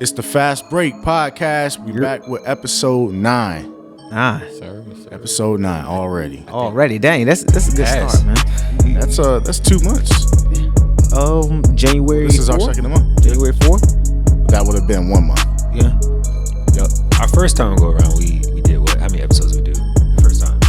It's the Fast Break podcast. We back with episode 9. Sir. Episode 9 already. Already, dang, that's a good start, man. That's 2 months. January. This is our 4th? second month. January 4th. That would have been 1 month. Yeah. Yep. Our first time go around, we did what? How many episodes we do the first time?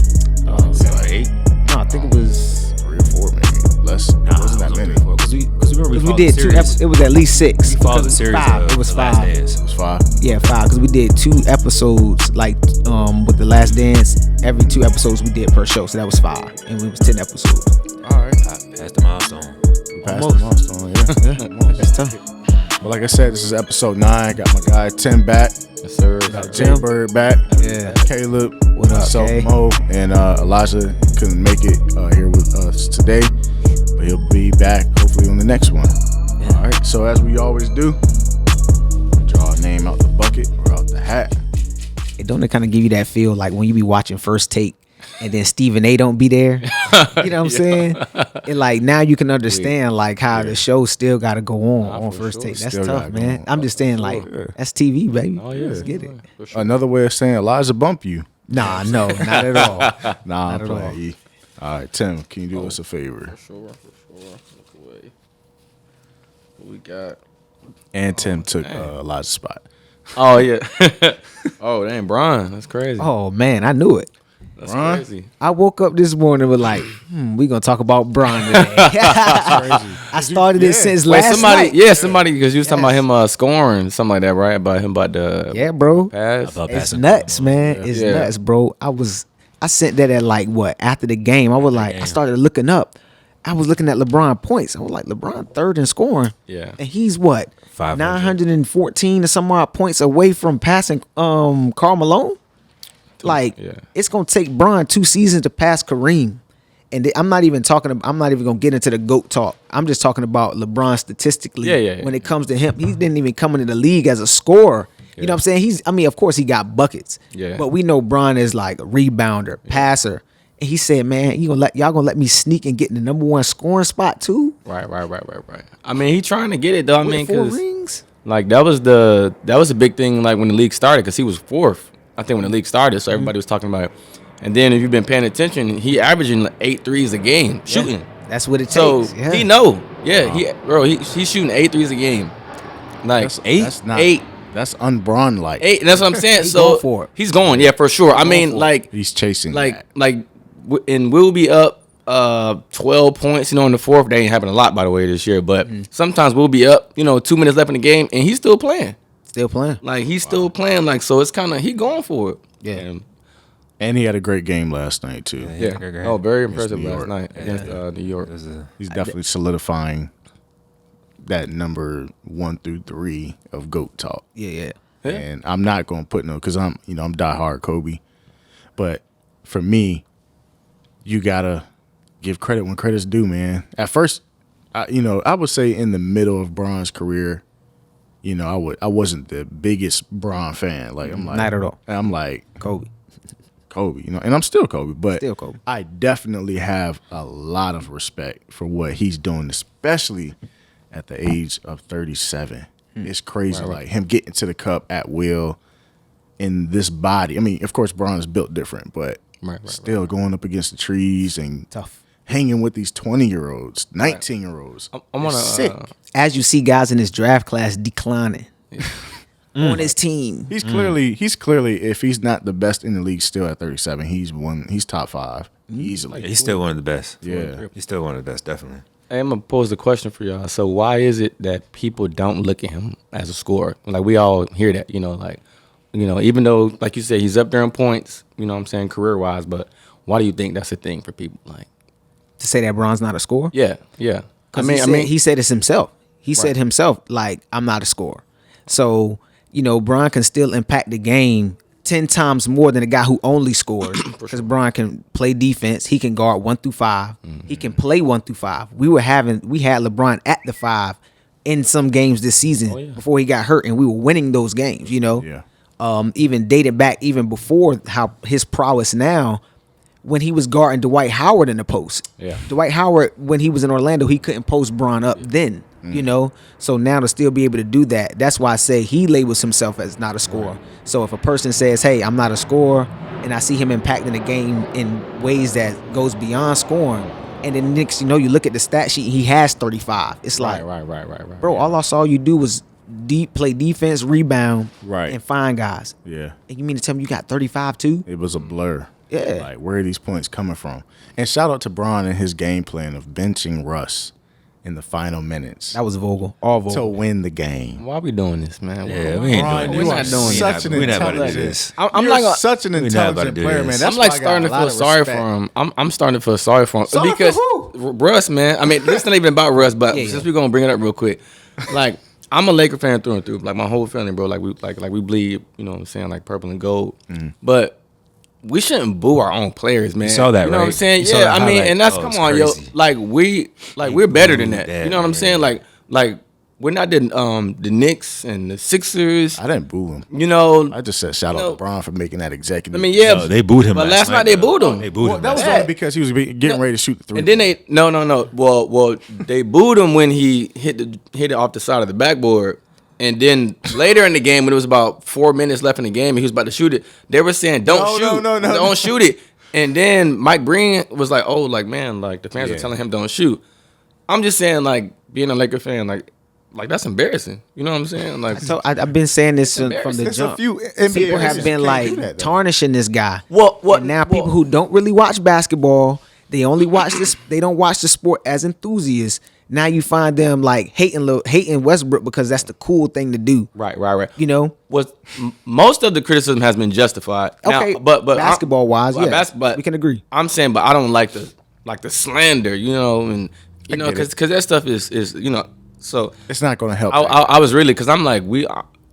8. No, I think it was 3 or 4, maybe. Less. It wasn't that many. Because we did 2 episodes. It was at least 6. We followed the series. It was 5. It was 5. Yeah, 5. Because we did 2 episodes, like with the Last Dance. Every 2 episodes we did per show, so that was 5, and it was 10 episodes. All right. Passed the milestone. We passed the milestone. Yeah. That's tough. Well, like I said, this is episode 9. Got my guy Tim back. Yes, sir. Got Jay Bird back. Yeah. Caleb. What up, myself, Kay? Mo, and Elijah couldn't make it here with us today, but he'll be back hopefully on the next one. Yeah. All right. So as we always do, draw a name out the bucket or out the hat. Don't it kind of give you that feel like when you be watching First Take and then Stephen A. don't be there? You know what I'm saying? And like now you can understand like how the show still got to go on for First sure. Take. That's Still tough, gotta go man. on. I'm just saying like that's TV, baby. Oh, yeah. Let's get it. Another way of saying Elijah bump you. Nah, no, not at all. Nah, I'm Not at all. playing. E. All right, Tim, can you do us a favor? For sure. Look away. What we got? And Tim took Elijah's spot. Oh, yeah. Oh, damn, Brian. That's crazy. Oh man, I knew it. That's Brian? crazy. I woke up this morning with like, we gonna talk about Brian today. I started it since Wait, last somebody, night. somebody, because you was talking about him scoring, something like that, right? About him about the Yeah, bro. pass. About It's passing. nuts, man. It's Yeah. nuts, bro. I sent that at like what after the game. I was like, I started looking up. I was looking at LeBron points. I was like, LeBron third in scoring. Yeah. And he's what 500. 914 or some odd points away from passing Karl Malone. Like Yeah. it's gonna take Bron 2 seasons to pass Kareem. And I'm not even gonna get into the GOAT talk. I'm just talking about LeBron statistically. Yeah. When it comes to him, he didn't even come into the league as a scorer. You know what I'm saying? Of course he got buckets. Yeah. But we know Bron is like a rebounder, passer. And he said, man, y'all gonna let me sneak and get in the number 1 scoring spot too? Right. I mean, he trying to get it, though. I mean, With 4 because, rings? like, that was a big thing, like, when the league started, because he was 4th, I think, when the league started, so everybody was talking about it. And then if you've been paying attention, he averaging like 8 threes a game, shooting. That's what it So takes. Yeah. he know. Yeah, he's shooting 8 threes a game. Like, That's not. 8. That's un-Bron like. 8, that's what I'm saying. He So going for it. he's going, yeah, for sure. I mean, like, He's chasing. that. and we'll be up 12 points, in the fourth. They ain't happened a lot, by the way, this year. But sometimes we'll be up, 2 minutes left in the game, and he's still playing. Still playing. Like, he's still playing. Like, so it's kind of, he going for it. Yeah. And he had a great game last night too. Yeah. Great. Oh, very impressive New last York. night against New York. He's definitely solidifying that number 1 through 3 of GOAT talk. Yeah. Yeah. And I'm not going to put no, because I'm diehard Kobe. But for me, you got to give credit when credit's due, man. At first, I would say in the middle of Bron's career, I wasn't the biggest Bron fan. Like, I'm like, Not at all. I'm like Kobe. Kobe, and I'm still Kobe, but Still Kobe. I definitely have a lot of respect for what he's doing, especially at the age of 37. It's crazy, like him getting to the cup at will in this body. I mean, of course, Bron is built different, but still going up against the trees and Tough. hanging with these 20-year-olds, 19-year-olds. I'm gonna sick. As you see guys in this draft class declining on his team. He's clearly, if he's not the best in the league still at 37, he's top 5 easily. He's still one of the best. Yeah. He's still one of the best, definitely. Hey, I'm gonna pose the question for y'all. So why is it that people don't look at him as a scorer? Like, we all hear that, even though, like you said, he's up there in points, what I'm saying, career-wise, but why do you think that's a thing for people? Like, To say that Bron's not a scorer? yeah. He said this himself. He said himself, like, I'm not a scorer. So, Bron can still impact the game 10 times more than a guy who only scores. Because Bron can play defense. He can guard 1 through 5. He can play 1 through 5. We had LeBron at the 5 in some games this season before he got hurt, and we were winning those games, Yeah. Even dated back even before how his prowess now, when he was guarding Dwight Howard in the post. Yeah. Dwight Howard, when he was in Orlando, he couldn't post Bron up then, you know? So now to still be able to do that, that's why I say he labels himself as not a scorer. So if a person says, hey, I'm not a scorer, and I see him impacting the game in ways that goes beyond scoring, and then next, you know, you look at the stat sheet, he has 35. It's like, Right. bro, all I saw you do was play defense, rebound, Right. and find guys. Yeah. And you mean to tell me you got 35 too? It was a blur. Yeah. Like, where are these points coming from? And shout out to Bron and his game plan of benching Russ in the final minutes That was Vogel. All to Vogel. win the game. Why we doing this, man? Yeah, we ain't Bron, doing you this. are not doing such an We're not about to do intelligent. this. I'm You're like such an not about to intelligent do player, this. man. That's I'm like why I got starting a to lot feel of sorry respect. for him. I'm starting to feel sorry for him Sorry for because who? Russ, man. I mean, this not even about Russ, but Yeah, since yeah. we're gonna bring it up real quick, like I'm a Laker fan through and through. Like my whole family, bro. Like we bleed. You know what I'm saying? Like purple and gold. But we shouldn't boo our own players, man. You saw that, You know what I'm right? saying? You saw Yeah, that I mean, highlight. and that's Oh, come it's on, crazy. yo. Like we're better than that. booed You know what I'm that, saying? man. Like we're not the Knicks and the Sixers. I didn't boo him. You know, I just said shout out to Bron for making that executive. I mean, yeah, No, they booed him But last last night they bro. booed him. They booed Well, him that was last only night. because he was getting ready to shoot the three. And then they no. Well, they booed him when he hit it off the side of the backboard. And then later in the game, when it was about 4 minutes left in the game, and he was about to shoot it, they were saying, "Don't shoot, don't shoot it." And then Mike Breen was like, "Oh, like man, like the fans Yeah. are telling him don't shoot." I'm just saying, like being a Laker fan, like that's embarrassing. You know what I'm saying? Like, So I've been saying this from the There's a jump. few NBA People players have that been can't do like that, though. tarnishing this guy. What? And now people who don't really watch basketball, they only watch this. They don't watch the sport as enthusiasts. Now you find them like hating Westbrook because that's the cool thing to do. right. You know, Most of the criticism has been justified. Okay, Now, but basketball wise, well, yeah, but we can agree. I'm saying, but I don't like the slander, you know, and you know, get it. because that stuff is you know, so It's not going to help. I was really because I'm like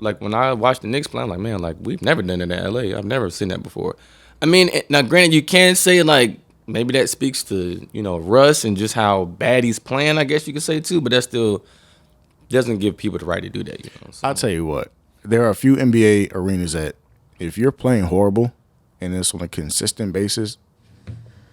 like when I watched the Knicks play, I'm like, man, like we've never done it in LA. I've never seen that before. I mean, now granted, you can say like maybe that speaks to, you know, Russ and just how bad he's playing, I guess you could say too, but that still doesn't give people the right to do that, you know. So, I'll tell you what. There are a few NBA arenas that if you're playing horrible and it's on a consistent basis,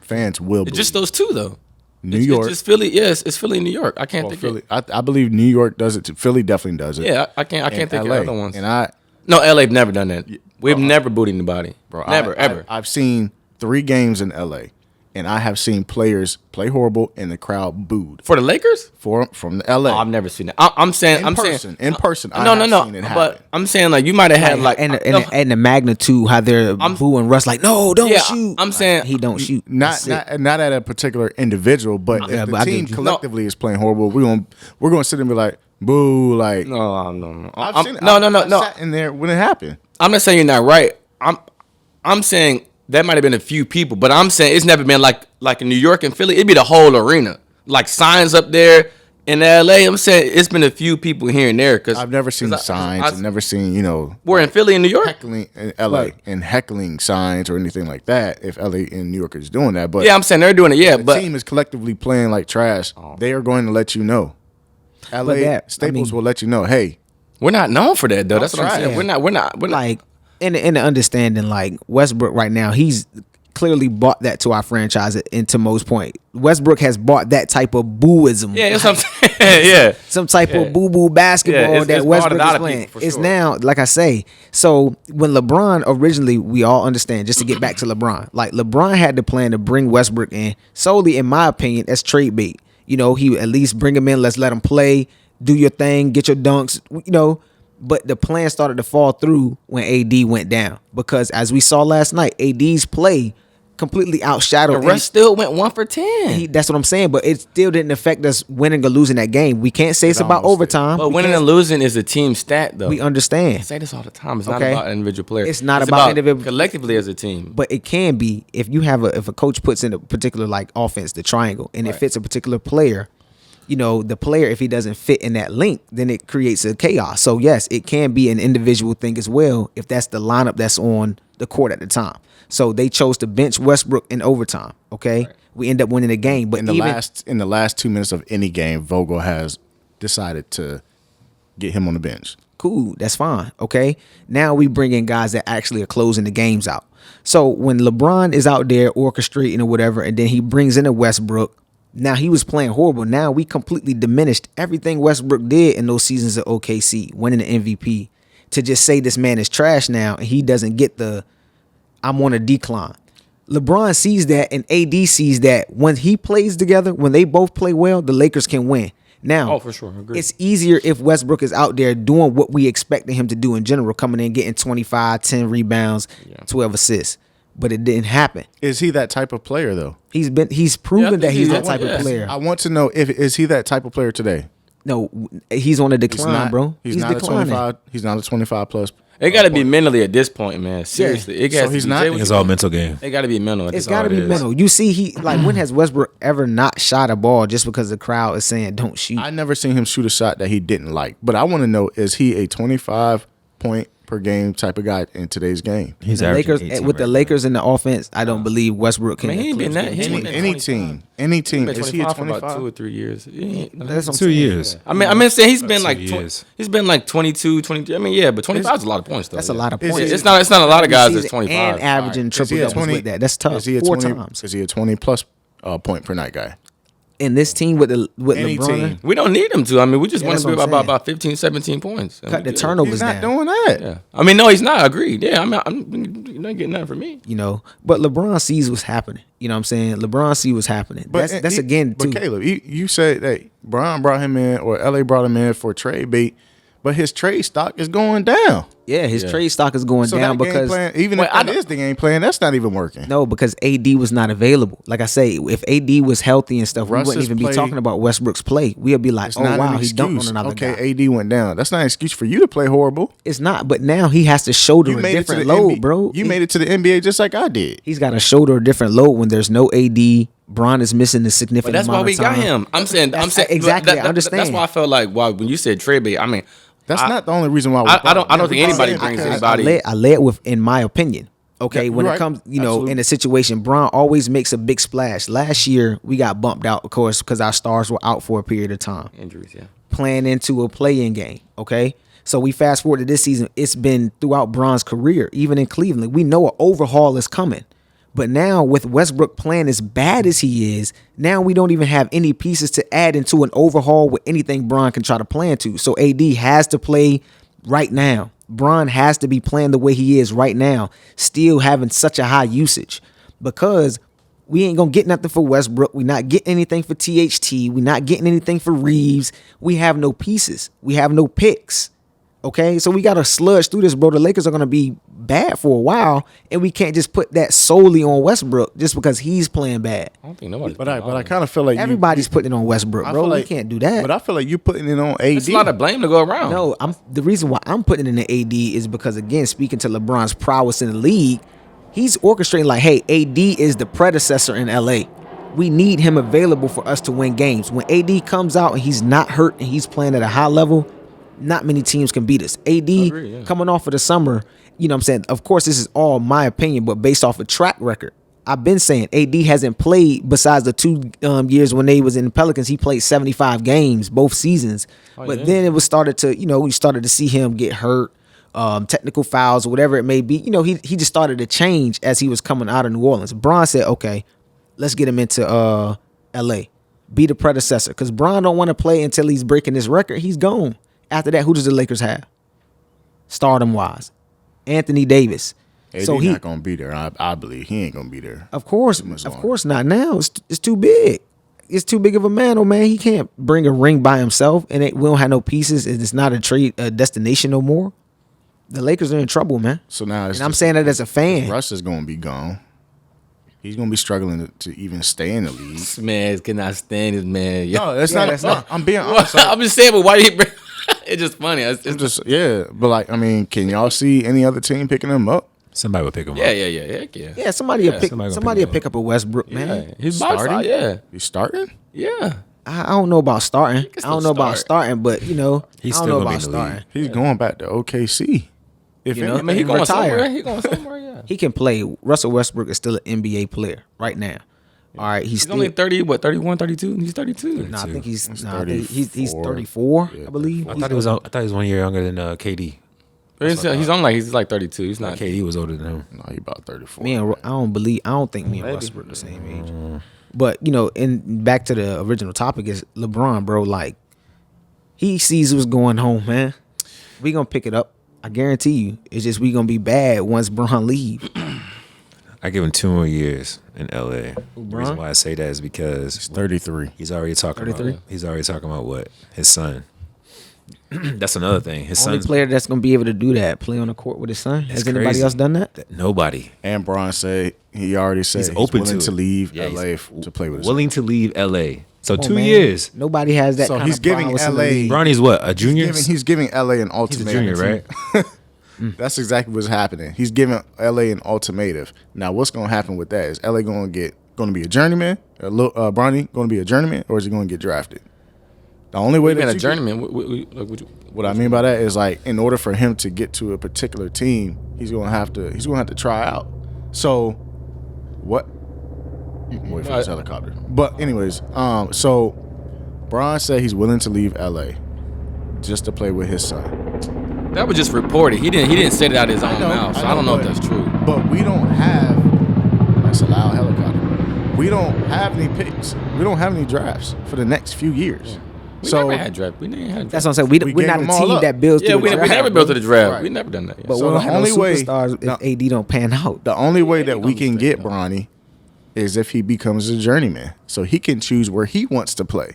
fans will. it's just those two though. New It's York. just Philly. Yes, it's Philly and New York. I can't Well, think Philly. of I believe New York does it too. Philly definitely does it. Yeah, I can't And think LA. of other ones. And I, No, LA've never done that. We've never booed anybody. bro, Never, I- ever. I've seen 3 games in LA, and I have seen players play horrible and the crowd booed For the Lakers? from the LA. Oh, I've never seen that. I'm saying, In I'm person, saying, in person, I No, have no, seen it no. happen. But I'm saying like you might have had like and the magnitude how they're booing Russ like, no, don't Yeah, shoot. I'm saying- he don't shoot. not That's it. not at a particular individual, but Yeah, if but the I team get you. collectively is playing horrible, we're gonna sit and be like, boo, like no. I've seen it. No. I sat in there when it happened. I'm not saying you're not right. I'm saying that might have been a few people, but I'm saying it's never been like in New York and Philly. It'd be the whole arena, like signs up there in LA. I'm saying it's been a few people here and there because I've never seen the signs. I've never seen We're in Philly and New York. heckling in LA Right. and heckling signs or anything like that. If LA and New York is doing that, but Yeah, I'm saying they're doing it. Yeah, the but team is collectively playing like trash, they are going to let you know. LA that- I Staples mean- will let you know. Hey, we're not known for that though. That's what I'm try saying. it. We're not. Like in the understanding, like Westbrook right now, he's clearly bought that to our franchise. And to Mo's point, Westbrook has bought that type of booism. Yeah, that's what I'm saying. Yeah. Some type Yeah. of boo basketball Yeah, it's that bought Westbrook it out is of playing. people, for It's sure. now, like I say, so when LeBron originally, we all understand, just to get back to LeBron, like LeBron had the plan to bring Westbrook in solely, in my opinion, as trade bait. You know, he would at least bring him in, let's let him play, do your thing, get your dunks, you know. But the plan started to fall through when AD went down because, as we saw last night, AD's play completely outshadowed. The rest still went 1 for 10. That's what I'm saying, but it still didn't affect us winning or losing that game. We can't say it's about almost did. overtime. But We winning can't- and losing is a team stat, though. we I understand, say this all the time. It's not Okay. about individual players. It's not about individual- collectively as a team. but it can be if you have if a coach puts in a particular like offense, the triangle, and it fits a particular player. You know, the player, if he doesn't fit in that link, then it creates a chaos. So yes, it can be an individual thing as well if that's the lineup that's on the court at the time. So they chose to bench Westbrook in overtime. Okay, we end up winning the game, but in the last 2 minutes of any game, Vogel has decided to get him on the bench. Cool, that's fine. Okay, now we bring in guys that actually are closing the games out. So when LeBron is out there orchestrating or whatever, and then he brings in a Westbrook, now he was playing horrible. Now we completely diminished everything Westbrook did in those seasons at OKC, winning the MVP. To just say this man is trash now and he doesn't get the I'm on a decline. LeBron sees that and AD sees that when he plays together, when they both play well, the Lakers can win. Now, for sure. Agreed. It's easier if Westbrook is out there doing what we expected him to do in general, coming in, getting 25, 10 rebounds, 12 assists. But it didn't happen. Is he that type of player though? He's proven that he's that type of player. I want to know is he that type of player today? No, he's on a decline, bro. He's not declining. a 25. He's not a 25 plus. It got to be mentally at this point, man. Seriously, it So he's not. It's all mental game. It got to be mental. It's got to be mental. You see, when has Westbrook ever not shot a ball just because the crowd is saying don't shoot? I never seen him shoot a shot that he didn't like. But I want to know, is he a 25 point per game type of guy in today's game? He's the averaging Lakers 18 with the right Lakers in the offense. I don't believe Westbrook can. Man, he ain't been that. Any team. Is he a 25 for 25? about 2 or 3 years. That's what I'm now. 2 saying. years. I mean, saying he's been like 2 years. he's been like 22, 23. I mean, yeah, but 25 is a lot of points though. That's a yeah. lot of Is points. he- It's not a lot of guys that's Season 25. and averaging Is he triple a doubles 20 with that. That's tough. Is he a 4 20? times. Is he a 20 plus point per night guy? In this team with Any LeBron, team. We don't need him to. I mean, we just Yeah, want that's to be what I'm saying. about 15, 17 points. And cut we the good. turnovers He's not down. doing that. Yeah. I mean, no, he's not. Agreed. Yeah, you're not getting nothing from me. You know, but LeBron sees what's happening. You know what I'm saying? LeBron sees what's happening. That's again too. But Caleb, you said that Brian brought him in or LA brought him in for trade bait, but his trade stock is going down. Yeah, his trade stock is going So down that game because plan, even if that is the game plan, that's not even working. no, because AD was not available. Like I say, if AD was healthy and stuff, Russ's we wouldn't even play- be talking about Westbrook's play. We'd be like, It's oh not wow, an he dunked on excuse. another guy. Okay, AD went down. That's not an excuse for you to play horrible. It's not, but now he has to shoulder You a made it to different the load, NBA, bro. You made it to the NBA just like I did. He's got to shoulder a different load when there's no AD. Bron is missing the But significant that's why amount we of time. got him. I'm saying exactly. I understand. That's why I felt like when you said trade bait. I mean, That's not the only reason why. I don't think anybody brings anybody. I led with, in my opinion. Okay, Yeah, when you're it right. comes, Absolutely. in a situation, Bron always makes a big splash. Last year, we got bumped out, of course, because our stars were out for a period of time, Injuries, yeah. playing into a play-in game. Okay, so we fast forward to this season. It's been throughout Bron's career, even in Cleveland. We know an overhaul is coming. But now with Westbrook playing as bad as he is, now we don't even have any pieces to add into an overhaul with anything Bron can try to plan to. So AD has to play right now. Bron has to be playing the way he is right now, still having such a high usage, because we ain't gonna get nothing for Westbrook. We're not getting anything for THT. We're not getting anything for Reeves. We have no pieces. We have no picks. Okay, so we got to sludge through this, bro. The Lakers are going to be bad for a while, and we can't just put that solely on Westbrook just because he's playing bad. I don't think nobody's. But I kind of feel like Everybody's putting it on Westbrook, I bro. feel We like- can't do that. But I feel like you putting it on AD. It's a lot of blame to go around. No, the reason why I'm putting it in the AD is because, again, speaking to LeBron's prowess in the league, he's orchestrating like, hey, AD is the predecessor in LA. We need him available for us to win games. When AD comes out and he's not hurt and he's playing at a high level, not many teams can beat us. AD agree, yeah. coming off of the summer, you know what I'm saying? Of course, this is all my opinion, but based off a track record. I've been saying AD hasn't played besides the 2 years when they was in the Pelicans. He played 75 games both seasons. But then it was started to, we started to see him get hurt, technical fouls, or whatever it may be. He just started to change as he was coming out of New Orleans. Bron said, okay, let's get him into LA. Be the predecessor. Because Bron don't want to play until he's breaking this record. He's gone. After that, who does the Lakers have? Stardom wise, Anthony Davis. AD So not gonna be there. I believe he ain't gonna be there. Of course longer. not now. It's too big. It's too big of a man, oh man. He can't bring a ring by himself, and we don't have no pieces. And it's not a destination no more. The Lakers are in trouble, man. So now, And I'm saying that as a fan. Russ is gonna be gone. He's gonna be struggling to even stay in the league. This man cannot stand this man. No, that's Yeah, not. that's not. I'm being honest. I'm just saying, but why do you bring? It's just funny. It's I'm just but like, I mean, can y'all see any other team picking him up? Somebody will pick him yeah. up. Heck yeah. Yeah, somebody will pick. somebody gonna Somebody pick will pick up a Westbrook, man. Yeah. He's starting. Yeah. He's starting. Yeah. I don't know about starting. I still don't know about start. starting, but He's I don't still know gonna be about in the league. starting. He's going back to OKC. If You know, I mean, he And going retire. somewhere. He going somewhere. Yeah. He can play. Russell Westbrook is still an NBA player right now. All right, He's only 30, 31, 32? He's 32. No, I think he's 34. 34, I believe. I thought he was 1 year younger than KD. He's like 32. He's not. KD was older than him. No, he about 34. I don't think me and Russ were the same age. But and back to the original topic is LeBron, bro. Like, he sees what's going on, man. We gonna pick it up. I guarantee you. It's just we gonna be bad once Bron leave. I give him 2 more years in LA. The Bron? reason why I say that is because He's 33. he's already talking 33? about. He's already talking about what his son. That's another thing. His Only son's player that's gonna be able to do that, play on the court with his son. Has anybody crazy. else done that? Nobody. And Bron said he already said He's he's open willing to to it. leave Yeah, LA to play with his willing to leave LA. So Come on, 2 man. years. Nobody has that. So kind he's of giving prowess in the LA league. Bronny's what? A junior? He's giving LA an He's a ultimatum. junior, right? That's exactly what's happening. He's giving LA an ultimatum. Now, what's going to happen with that? Is LA going to be a journeyman? Bronny going to be a journeyman, or is he going to get drafted? The only way Being that a journeyman. what I mean by that is, like, in order for him to get to a particular team, he's going to have to try out. So, what? Wait for this helicopter. But anyways, so Bron said he's willing to leave LA just to play with his son. That was just reported. He didn't say it out of his own mouth. So I don't know if that's true. But we don't have. That's a loud helicopter. We don't have any picks. We don't have any drafts for the next few years. We So never had draft. We never had draft. That's what I'm saying. We're gave not a them all team up. that builds Yeah, to the we draft. never built to the draft. Right. We never done that. Yet. But So we don't the have no only way- superstars no. if AD don't pan out. the only way that we gonna can stay get though. Bronny is if he becomes a journeyman, so he can choose where he wants to play.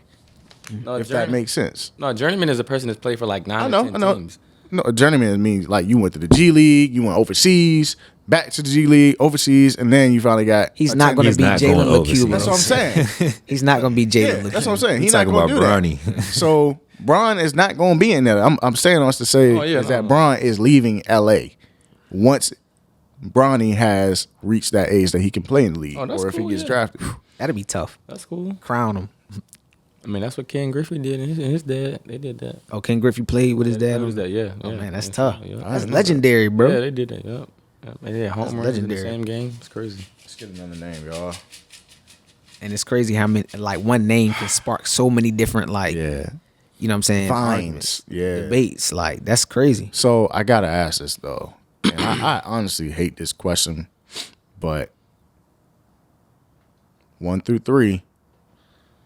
No, If that makes sense. No, journeyman is a person that's played for like 9 I or know. 10 I know. teams. No, a journeyman means like you went to the G League, you went overseas, back to the G League, overseas, and then you finally got. He's not going to be not going Jalen overseas. LeCue. That's what I'm saying. He's not going to be Jalen Yeah, LeCue. that's what I'm saying. He's talking not going to about do that. Bronny. So Bron is not going to be in there. I'm saying on to say that Bron is leaving LA once Bronny has reached that age that he can play in the league, that's or if cool, he gets yeah. drafted. That'd be tough. That's cool. Crown him. I mean, that's what Ken Griffey did and his dad. They did that. Oh, Ken Griffey played with his dad. That was that, yeah. Oh yeah, man, that's yeah, tough. Yeah. That's legendary, bro. Yeah, they did that. Yep. And they had home runs in the legendary. same game. It's crazy. Let's get another name, y'all. And it's crazy how many, like, one name can spark so many different, like, Yeah. you know what I'm saying? Fines. arguments, Yeah. debates. Like, that's crazy. So I gotta ask this though, and I honestly hate this question, but 1 through 3,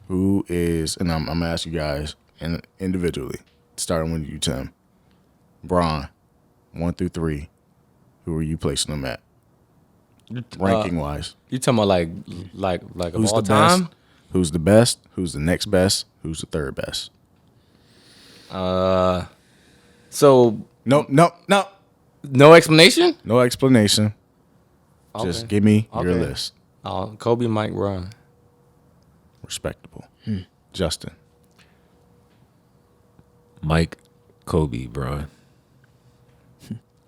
who is? And I'm gonna ask you guys individually, starting with you, Tim. Bron, 1 through 3, who are you placing them at, ranking wise? You talking about like Who's of all the time? best? Who's the best? Who's the next best? Who's the third best? So No. no explanation? No explanation. Okay. Just give me your Okay. list. Kobe, Mike, Bron. Respectable. Justin. Mike, Kobe, bro.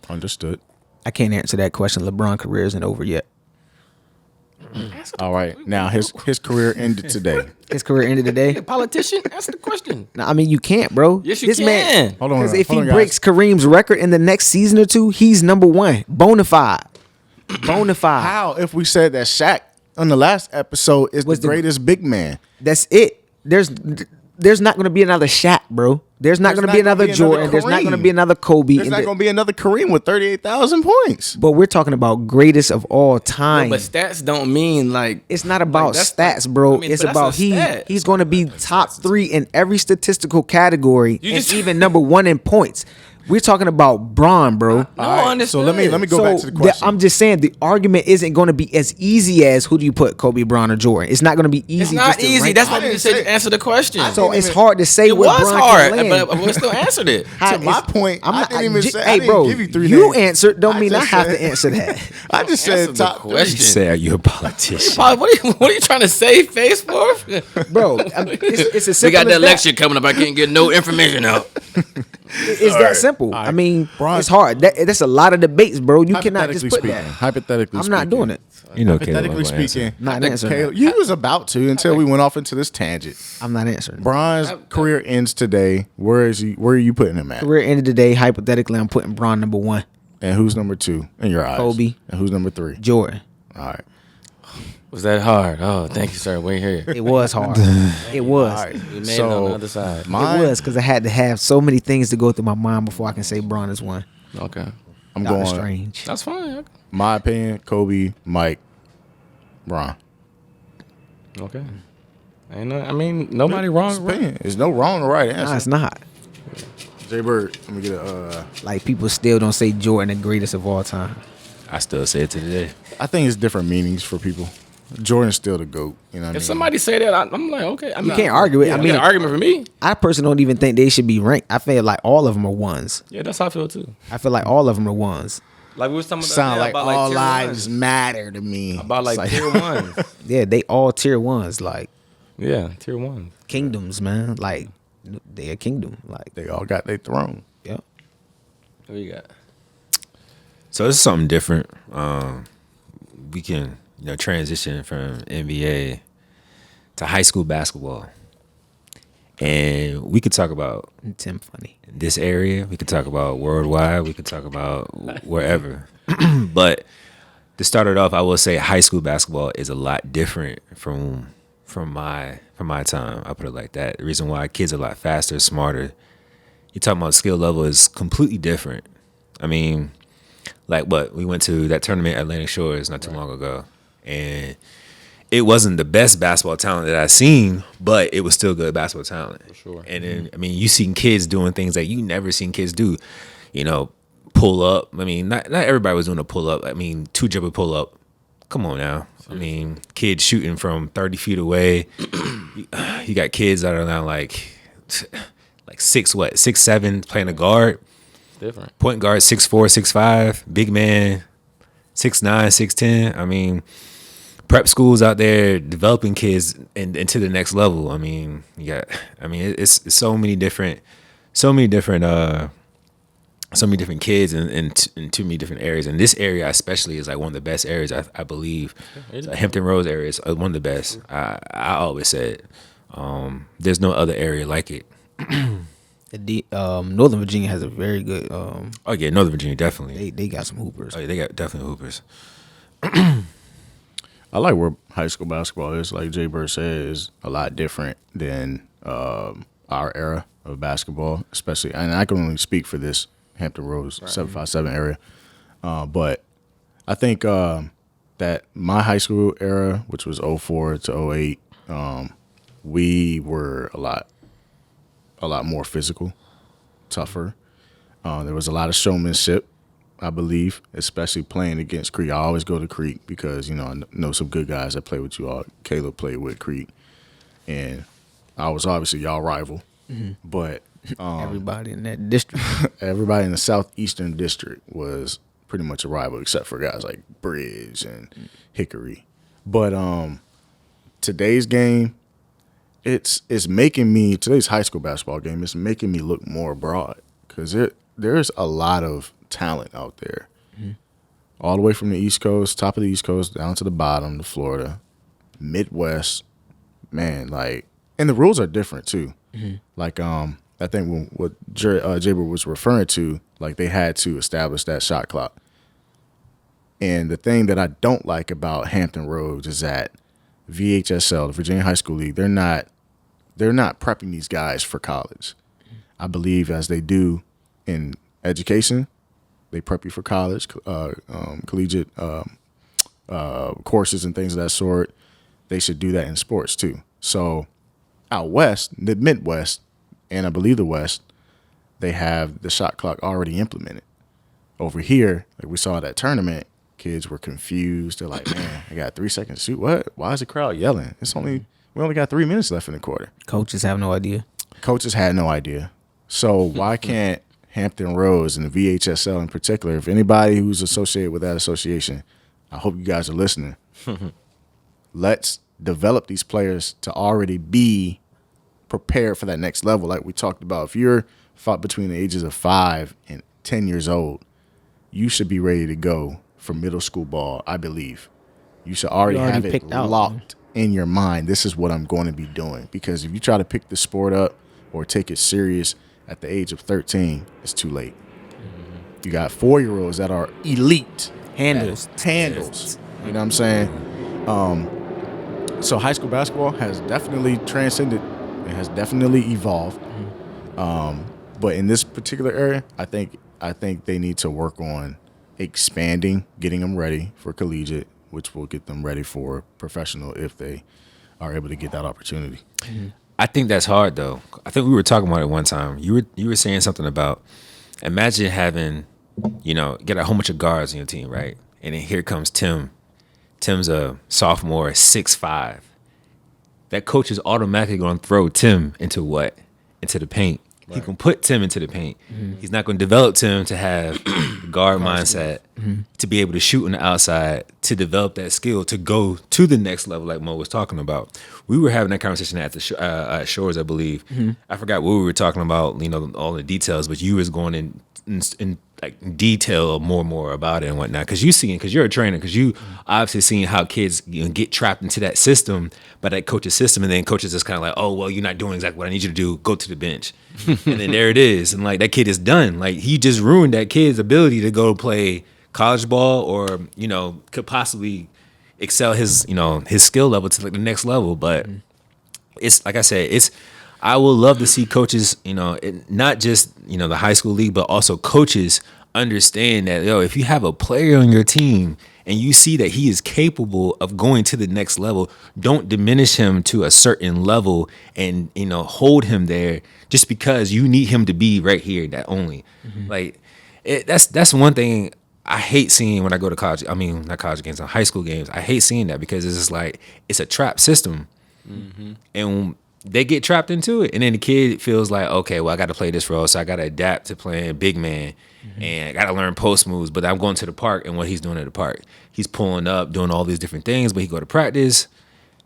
Understood. I can't answer that question. LeBron career isn't over yet. All right. Now his career ended today. His career ended today. Politician, answer the question. No, I mean, you can't, bro. Yes, you this can. Man, Hold on. because if hold he on, guys. breaks Kareem's record in the next season or two, he's number one. Bonafide. Bonafide. How if we said that Shaq on the last episode is Was the greatest big man? That's it. There's not going to be another Shaq, bro. There's not There's going to not be gonna another be another Jordan. There's not going to Kareem. be another Kobe. There's not going to be another Kareem with 38,000 points. But we're talking about greatest of all time. But stats don't mean like It's not about that's stats, like- bro. I mean, It's but that's about a stat. he's going to be top 3 in every statistical category, You and just- even number 1 in points. We're talking about Bron, bro. No, I understand. So let me go back to the question. I'm just saying the argument isn't going to be as easy as who do you put, Kobe, Bron, or Jordan. It's not going to be easy. It's not just to easy. rank That's them. why you said answer the question. So it's hard to say it what was Bron hard, can land. but we still answered it. How- To my it's- point, I didn't even say- I Hey, didn't bro, give you 3 you names. answered. Don't mean I just have said- to answer that. I just Answer said the top question. You say, are you a politician? Paul, what are you trying to say, face forth? Bro, it's a We simple got as that lecture coming up. I can't get no information out. It's that simple. I mean, Bron- it's hard. That's a lot of debates, bro. You cannot just put that. Hypothetically I'm not doing it. You know, Caleb Hypothetically ain't gonna answer. speaking, Not answering Caleb, that. you was about to until we went off into this tangent. I'm not answering. Bron's career ends today. Where is he? Where are you putting him at? Career end of the day, hypothetically, I'm putting Bron number 1. And who's number 2 in your eyes? Kobe. And who's number 3? Jordan. All right. Was that hard? Oh, thank you, sir. We're here. It was hard. It was. All right. We made it So on the other side. It was because I had to have so many things to go through my mind before I can say Bron is one. Okay. I'm Doctor going. Strange. That's fine. My opinion: Kobe, Mike, Bron. Okay. Ain't no, I mean, nobody wrong. Right? Opinion. There's no wrong or right answer. Nah, it's not. Jay Bird, let me get a. Like people still don't say Jordan the greatest of all time. I still say it to today. I think it's different meanings for people. Jordan's still the GOAT. You know what I mean? If somebody say that, I'm like, okay. I'm You not, can't argue it. Yeah, I I mean- mean, an argument for me. I personally don't even think they should be ranked. I feel like all of them are ones. Yeah, that's how I feel too. I feel like all of them are ones. Like we was talking Sound like about all tier lives ones. matter to me. About It's like tier ones. Yeah, they all tier ones. Like Yeah, tier ones. kingdoms, man. Like they're a kingdom. Like They all got their throne. yeah. What you got? So this is something different. We can, transition from NBA to high school basketball, and we could talk about Tim funny. this area. We could talk about worldwide. We could talk about wherever. But to start it off, I will say high school basketball is a lot different from my time. I put it like that. The reason why kids are a lot faster, smarter. You're talking about skill level is completely different. I mean, like what we went to that tournament at Atlantic Shores not too long ago, and it wasn't the best basketball talent that I've seen, but it was still good basketball talent. For sure. And then, I mean, you seen kids doing things that you never seen kids do. Pull up. I mean, not everybody was doing a pull up. I mean, 2-dribble pull up. Come on now. I mean, kids shooting from 30 feet away. You got kids that are now like 6'7", playing a guard. Different. Point guard 6'4", 6'5", big man 6'9", 6'10". I mean, prep schools out there developing kids into the next level. I mean, it's so many different kids in too many different areas. And this area especially is like one of the best areas I believe. Hampton Roads area is one of the best. I always said there's no other area like it. Northern Virginia has a very good. Oh yeah, Northern Virginia definitely. They got some hoopers. Oh yeah, they got definitely hoopers. I like where high school basketball is. Like Jay Bird said, is a lot different than our era of basketball, especially. And I can only speak for this Hampton Roads 757 area, but I think that my high school era, which was 04 to 08, we were a lot more physical, tougher. There was a lot of showmanship, I believe, especially playing against Creek. I always go to Creek because, I know some good guys that play with you all. Caleb played with Creek, and I was obviously y'all rival. Mm-hmm. But Everybody in that district. everybody in the southeastern district was pretty much a rival, except for guys like Bridge and Hickory. But today's game, it's making me, today's high school basketball game, it's making me look more broad because there's a lot of talent out there. Mm-hmm. All the way from the East Coast, top of the East Coast, down to the bottom, to Florida, Midwest, man, like, and the rules are different too. Mm-hmm. Like, I think what Jaber was referring to, like they had to establish that shot clock. And the thing that I don't like about Hampton Roads is that VHSL, the Virginia High School League, they're not prepping these guys for college. I believe as they do in education, they prep you for college, collegiate courses and things of that sort. They should do that in sports too. So out west, the Midwest, and I believe the West, they have the shot clock already implemented. Over here, like we saw at that tournament, kids were confused. They're like, man, I got 3 seconds to shoot. What? Why is the crowd yelling? We only got 3 minutes left in the quarter. Coaches have no idea. Coaches had no idea. So why can't Hampton Roads and the VHSL in particular, if anybody who's associated with that association, I hope you guys are listening. Let's develop these players to already be prepared for that next level. Like we talked about, if you're fought between the ages of 5 and 10 years old, you should be ready to go for middle school ball, I believe. You should already have it locked in your mind. This is what I'm going to be doing. Because if you try to pick the sport up or take it serious at the age of 13, it's too late. Mm-hmm. You got 4-year-olds that are elite Handles. You know what I'm saying? So high school basketball has definitely transcended. It has definitely evolved. But in this particular area, I think they need to work on expanding, getting them ready for collegiate, which will get them ready for professional if they are able to get that opportunity. I think that's hard though. I think we were talking about it one time. You were saying something about imagine having, get a whole bunch of guards on your team, right? And then here comes Tim. Tim's a sophomore, 6'5". That coach is automatically going to throw Tim into what? Into the paint. Right. He can put Tim into the paint. He's not going to develop Tim to have guard mindset, to be able to shoot on the outside, to develop that skill, to go to the next level like Mo was talking about. We were having that conversation at the at Shores, I believe. I forgot what we were talking about, all the details, but you was going in like detail more and more about it and whatnot, because you're a trainer, because you obviously seen how kids get trapped into that system, by that coach's system, and then coaches just kind of like, oh well, you're not doing exactly what I need you to do, go to the bench. And then there it is, and like that kid is done. Like he just ruined that kid's ability to go play college ball, or could possibly excel his his skill level to like the next level. But it's like I said, I would love to see coaches, not just, the high school league, but also coaches understand that, if you have a player on your team and you see that he is capable of going to the next level, don't diminish him to a certain level and, hold him there just because you need him to be right here, that only. Like, that's one thing I hate seeing when I go to college. I mean, not college games, high school games. I hate seeing that because it's just like, it's a trap system. And they get trapped into it, and then the kid feels like, okay, well, I got to play this role, so I got to adapt to playing big man, and I got to learn post moves. But I'm going to the park, and what he's doing at the park, he's pulling up, doing all these different things. But he go to practice,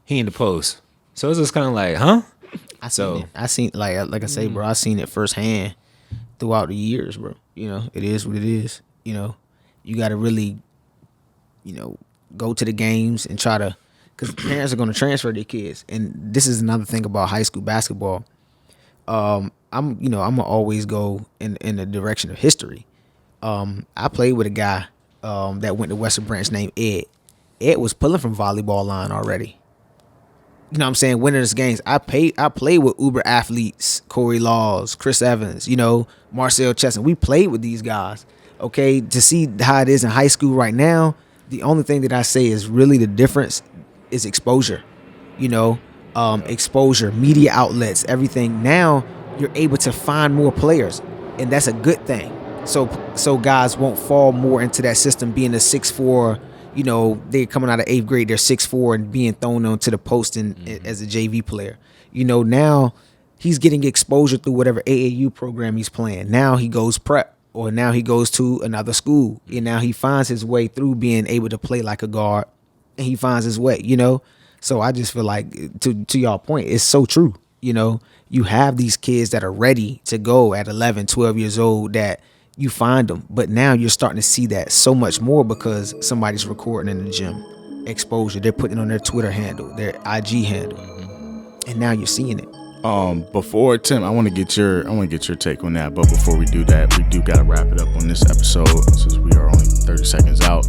he in the post. So it's just kind of like, huh? I seen like I say, bro, I seen it firsthand throughout the years, bro. It is what it is. You got to really, go to the games and try to. Because parents are going to transfer their kids, and this is another thing about high school basketball. I'm gonna always go in the direction of history. I played with a guy that went to Western Branch named Ed. Ed was pulling from volleyball line already. You know what I'm saying? Winning his games. I played with uber athletes, Corey Laws, Chris Evans, Marcel Chesson. We played with these guys. Okay, to see how it is in high school right now, the only thing that I say is really the difference is exposure, exposure, media outlets, everything. Now you're able to find more players, and that's a good thing. So guys won't fall more into that system, being a 6'4", they're coming out of 8th grade, they're 6'4", and being thrown onto the post as a JV player. Now he's getting exposure through whatever AAU program he's playing. Now he goes prep, or now he goes to another school, and now he finds his way through being able to play like a guard. And he finds his way, So I just feel like, to y'all point, it's so true. You have these kids that are ready to go at 11, 12 years old, that you find them. But now you're starting to see that so much more because somebody's recording in the gym. Exposure. They're putting it on their Twitter handle, their IG handle. And now you're seeing it. Before Tim, I want to get your take on that. But before we do that, we do gotta wrap it up on this episode since we are only 30 seconds out.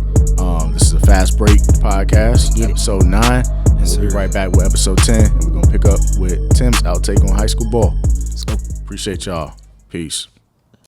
This is a Fast Break podcast, episode 9. And we'll be right back with episode 10. And we're gonna pick up with Tim's outtake on high school ball. Let's go. Appreciate y'all. Peace.